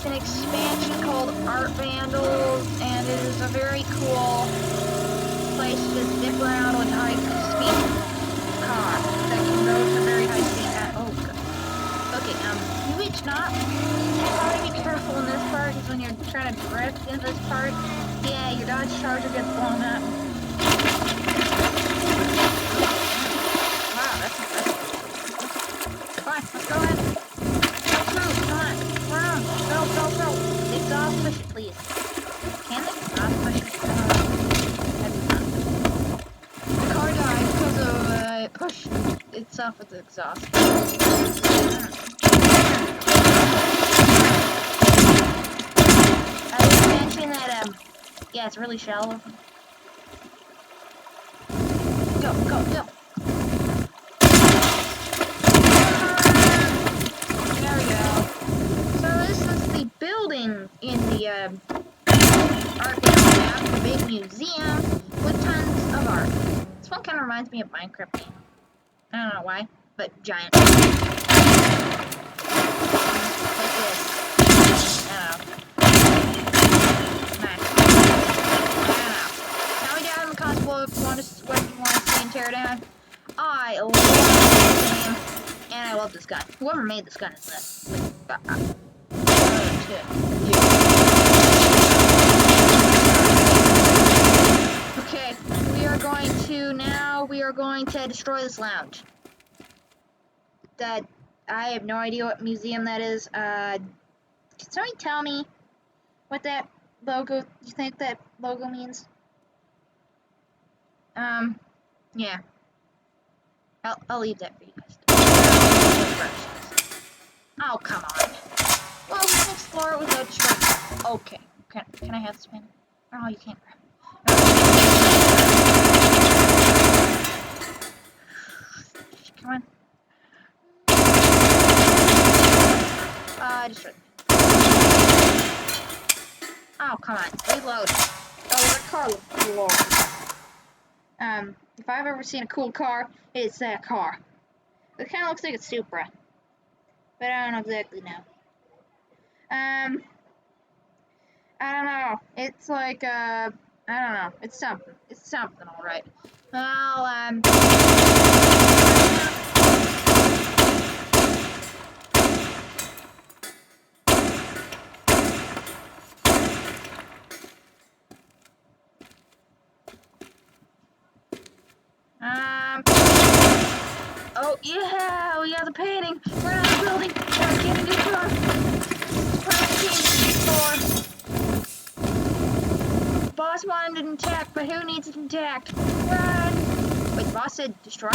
an expansion called Art Vandals, and it is a very cool place to zip around with a high-speed car that can go to very high speed. Oh, good. Okay, you each not. Try to be careful in this part, because when you're trying to drift in this part, yeah, your Dodge Charger gets blown up. Wow, that's impressive. Fine, let's go ahead. Let's move, come on. Run, go, go, go. Exhaust push it, please. Can the exhaust push it? That's not. The car died because of it pushed itself with the exhaust. I was mentioning that, yeah, it's really shallow. Go, go, go. There we go. So this is the building in the art map, the big museum with tons of art. This one kind of reminds me of Minecraft game. I don't know why, but giant. Like this. I don't know. Nice. I don't know. Now we got in the constable if you want to see in Teardown. I love this game, and I love this gun. Whoever made this gun is this. Okay, we are going to destroy this lounge. That, I have no idea what museum that is. Can somebody tell me what that logo, you think that logo means? Yeah. I'll leave that for you guys. Oh, come on. Well, we can explore it without destroying. Okay. Can I have this pen? Oh, you can't grab it. Come on. Destroy. Oh, come on. Reload. Oh, the car looks cool. If I've ever seen a cool car, it's that car. It kind of looks like a Supra. But I don't know exactly now. I don't know. It's like, I don't know. It's something. It's something, alright. Well, oh, yeah, we got the painting. We're out of the building. Gotta get into the car. Boss wanted it intact, but who needs it intact? Run! Wait, the boss said destroy?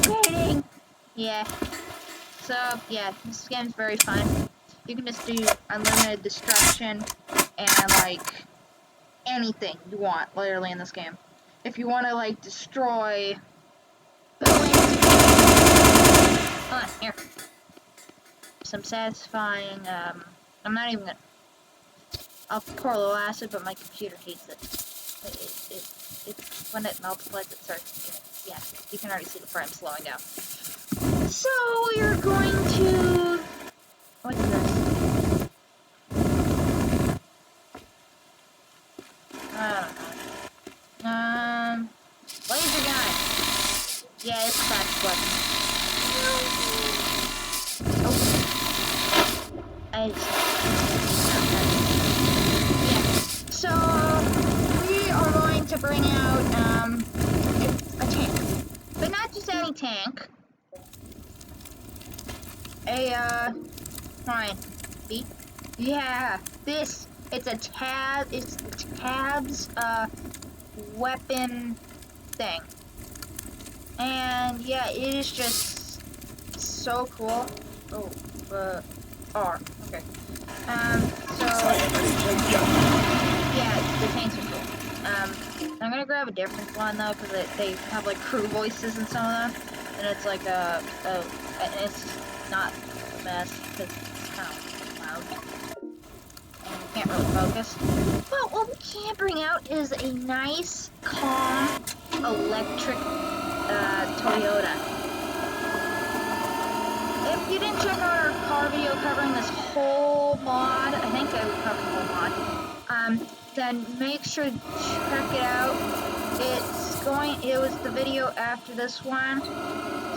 Painting! Yeah. So, yeah, this game's very fun. You can just do unlimited destruction and, like, anything you want, literally, in this game. If you want to, like, destroy buildings, hold on, here. Some satisfying, I'm not even gonna, I'll pour a little acid, but my computer hates it. When it multiplies, it starts, yeah, you can already see the frame slowing down. So, we're going to, what's this? Laser gun. Yeah, it's fast button. Oh. Yeah. So, we are going to bring out, a tank. But not just any tank. Fine. See? Yeah, this, it's Tab's, weapon thing. And yeah, it is just so cool. Oh, R. Okay. So yeah, the tanks are cool. I'm gonna grab a different one though, because they have like crew voices in some of them, and it's like and it's not the best because it's kind of loud. Can't really focus. Well, what we can bring out is a nice, calm, electric Toyota. It you didn't check out our car video covering this whole mod, I think I covered the whole mod, then make sure to check it out. It was the video after this one.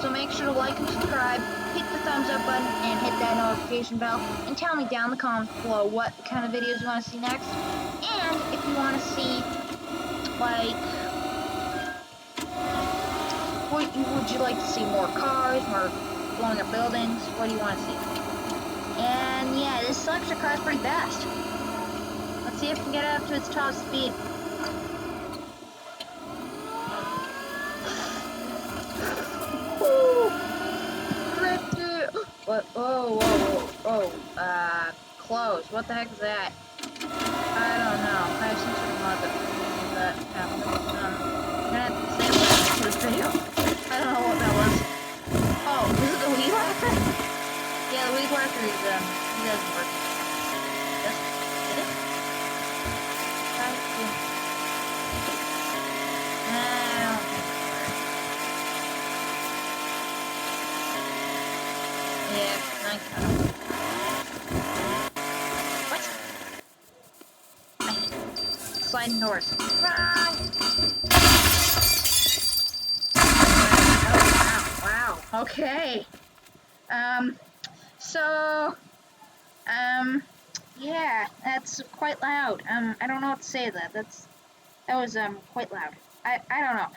So make sure to like and subscribe, hit the thumbs up button, and hit that notification bell, and tell me down in the comments below what kind of videos you want to see next, and if you want to see, like, would you like to see more cars, more blowing up buildings, what do you want to see? And yeah, this electric car is pretty fast. Let's see if we can get it up to its top speed. What? Oh, close. What the heck is that? I don't know. I have some sort of mod that happened. I'm gonna have to save that to this video. I don't know what that was. Oh, this is the weed whacker? Yeah, the weed whacker is, he doesn't work. Did it? I don't think it works. Yeah, I kind of. What? Sliding doors. Oh, wow. Okay. Yeah, that's quite loud. I don't know what to say to that. That was, quite loud. I don't know.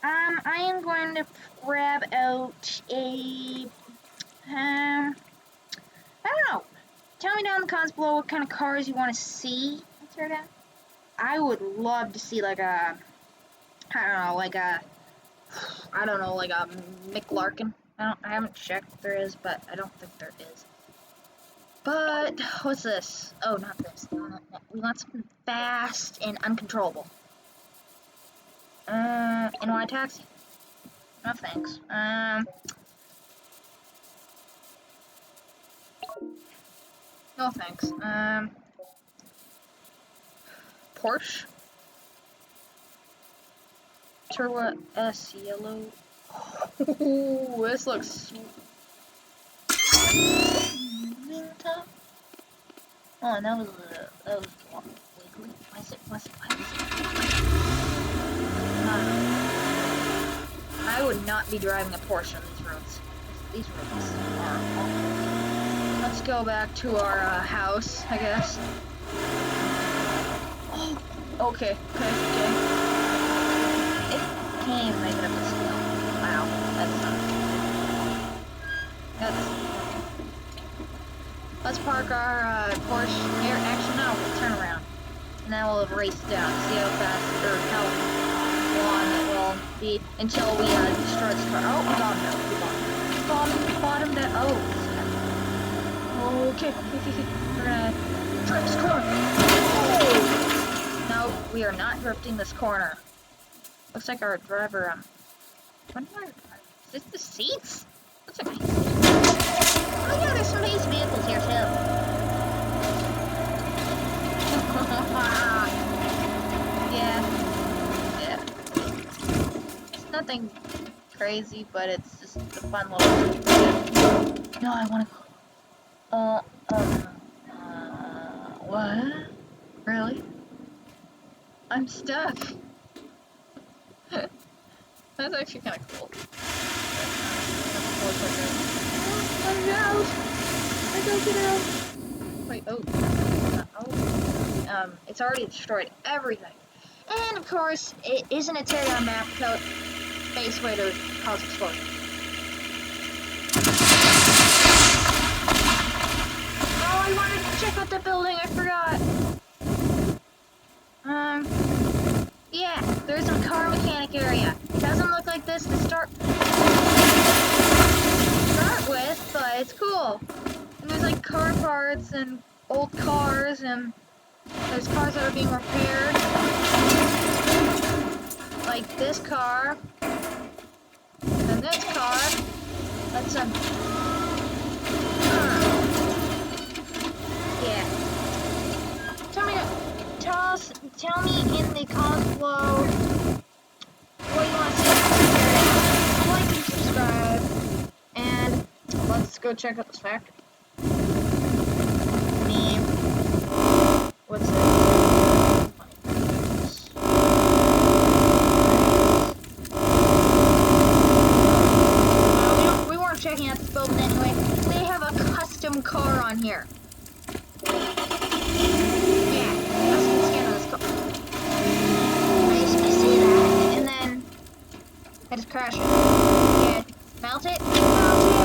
I am going to grab out a, I don't know. Tell me down in the comments below what kind of cars you want to see. I would love to see like a, like a McLarkin. I haven't checked if there is, but I don't think there is. But what's this? Oh, not this. No. We want something fast and uncontrollable. And want a taxi? No thanks. No thanks. Porsche. Turbo S yellow. Ooh, this looks sweet. Oh, and that was wiggly. Why is it? I would not be driving a Porsche on these roads. These roads are awful. Let's go back to our house, I guess. Oh, okay. It can't even make it up this hill. Wow, let's park our Porsche here. Actually, no, we'll turn around. And then we'll race down. See how fast, or how long it will be until we destroy this car. Oh, we got him down. Oh, okay. We're gonna drift this corner. Oh. No, we are not drifting this corner. Looks like our driver, is this the seats? Looks like nice. Oh yeah, there's some nice vehicles here too. Yeah. It's nothing crazy, but it's just a fun little. No, I wanna go. What? Really? I'm stuck. That's actually kind of cool. I'm out! I don't get out! Wait, it's already destroyed everything. And of course, it isn't a teardown map, so it's the base way to cause explosion. Oh, I wanted to check out the building, I forgot! Yeah, there's a car mechanic area. It doesn't look like this to start with, but it's cool. And there's like car parts and old cars, and there's cars that are being repaired. Like this car. And this car. That's yeah. Tell me in the comments below what you want to see. Like and subscribe. And let's let's go check out this factory. Name. What's it? We weren't checking out this building anyway. They have a custom car on here. Yeah, custom skin of this car. I see that, and then I just crash it. Yeah, melt it. Melt it.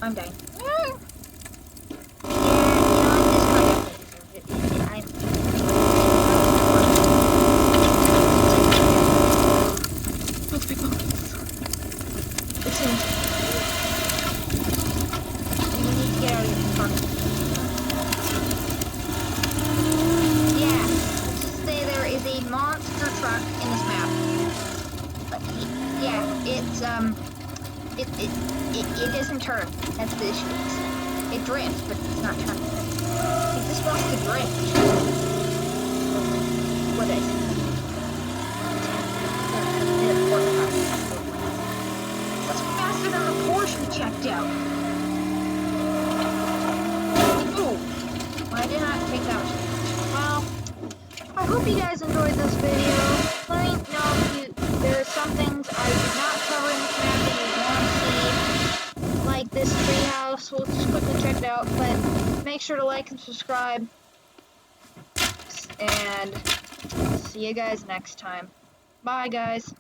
I'm dying. Yeah, you know what? This car definitely deserves it. Let's pick up. Listen. We need to get out of this car. Yeah, let's just say there is a monster truck in this map. But yeah, it doesn't turn. That's the issue. It drifts, but it's not turning. It just wants to drift. What is it? That's faster than the Porsche we checked out. Ooh. Why did I take that much? Well, I hope you guys enjoyed this video. Let me know if there are some things I did not cover in this map that you want to see. Like this treehouse, we'll just quickly check it out, but make sure to like and subscribe, and see you guys next time. Bye, guys.